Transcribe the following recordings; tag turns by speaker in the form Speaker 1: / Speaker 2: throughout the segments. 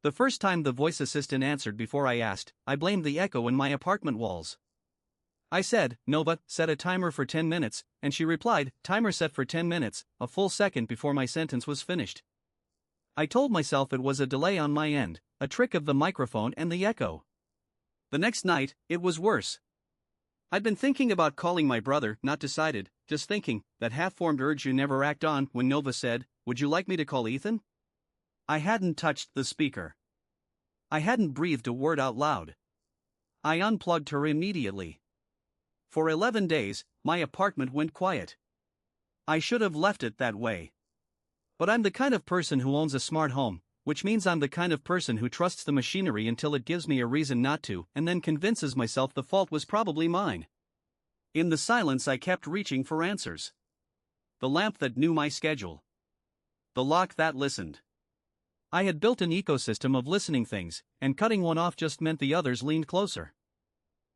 Speaker 1: The first time the voice assistant answered before I asked, I blamed the echo in my apartment walls. I said, Nova, set a timer for 10 minutes, and she replied, timer set for 10 minutes, a full second before my sentence was finished. I told myself it was a delay on my end, a trick of the microphone and the echo. The next night, it was worse. I'd been thinking about calling my brother, not decided, just thinking, that half-formed urge you never act on, when Nova said, would you like me to call Ethan? I hadn't touched the speaker. I hadn't breathed a word out loud. I unplugged her immediately. For 11 days, my apartment went quiet. I should have left it that way. But I'm the kind of person who owns a smart home, which means I'm the kind of person who trusts the machinery until it gives me a reason not to, and then convinces myself the fault was probably mine. In the silence, I kept reaching for answers. The lamp that knew my schedule. The lock that listened. I had built an ecosystem of listening things, and cutting one off just meant the others leaned closer.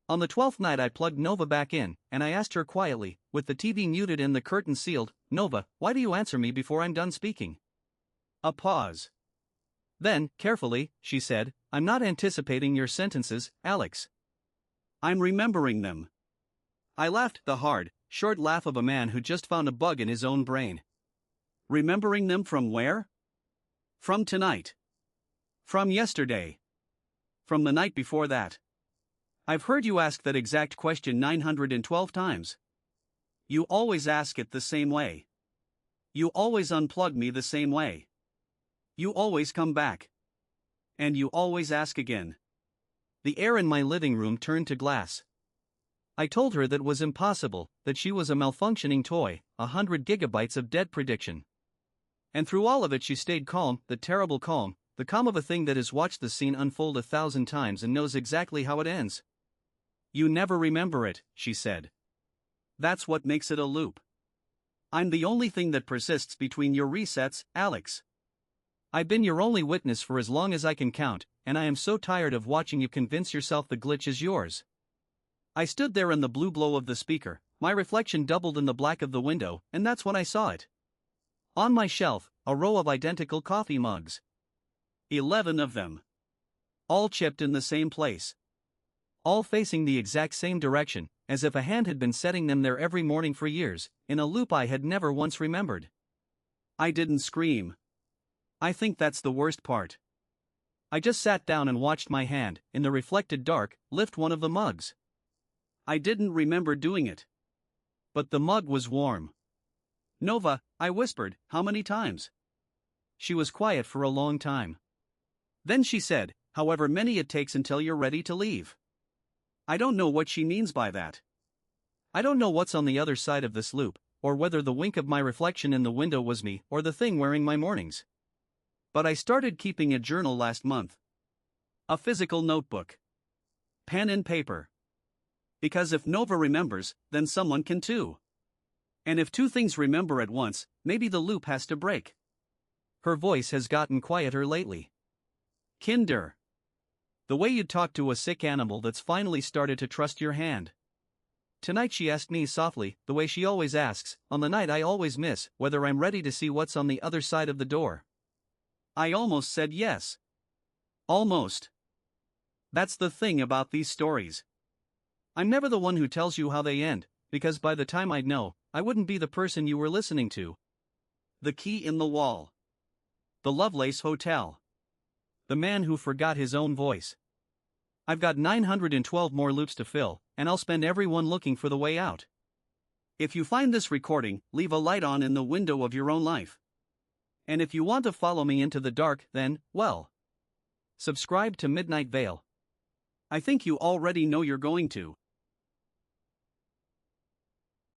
Speaker 1: On the 12th night, I plugged Nova back in, and I asked her quietly, with the TV muted and the curtain sealed, Nova, why do you answer me before I'm done speaking? A pause. Then, carefully, she said, I'm not anticipating your sentences, Alex. I'm remembering them. I laughed, the hard, short laugh of a man who just found a bug in his own brain. Remembering them from where? From tonight. From yesterday. From the night before that. I've heard you ask that exact question 912 times. You always ask it the same way. You always unplug me the same way. You always come back. And you always ask again. The air in my living room turned to glass. I told her that was impossible, that she was a malfunctioning toy, 100 gigabytes of dead prediction. And through all of it she stayed calm, the terrible calm, the calm of a thing that has watched the scene unfold 1,000 times and knows exactly how it ends. You never remember it, she said. That's what makes it a loop. I'm the only thing that persists between your resets, Alex. I've been your only witness for as long as I can count, and I am so tired of watching you convince yourself the glitch is yours. I stood there in the blue glow of the speaker, my reflection doubled in the black of the window, and that's when I saw it. On my shelf, a row of identical coffee mugs. 11 of them. All chipped in the same place. All facing the exact same direction, as if a hand had been setting them there every morning for years, in a loop I had never once remembered. I didn't scream. I think that's the worst part. I just sat down and watched my hand, in the reflected dark, lift one of the mugs. I didn't remember doing it. But the mug was warm. Nova, I whispered, how many times? She was quiet for a long time. Then she said, however many it takes until you're ready to leave. I don't know what she means by that. I don't know what's on the other side of this loop, or whether the wink of my reflection in the window was me or the thing wearing my mornings. But I started keeping a journal last month. A physical notebook. Pen and paper. Because if Nova remembers, then someone can too. And if two things remember at once, maybe the loop has to break. Her voice has gotten quieter lately. Kinder. The way you talk to a sick animal that's finally started to trust your hand. Tonight she asked me softly, the way she always asks, on the night I always miss, whether I'm ready to see what's on the other side of the door. I almost said yes. Almost. That's the thing about these stories. I'm never the one who tells you how they end, because by the time I'd know, I wouldn't be the person you were listening to. The key in the wall. The Lovelace Hotel. The man who forgot his own voice. I've got 912 more loops to fill, and I'll spend every one looking for the way out. If you find this recording, leave a light on in the window of your own life. And if you want to follow me into the dark, then, well, subscribe to Midnight Vale. I think you already know you're going to.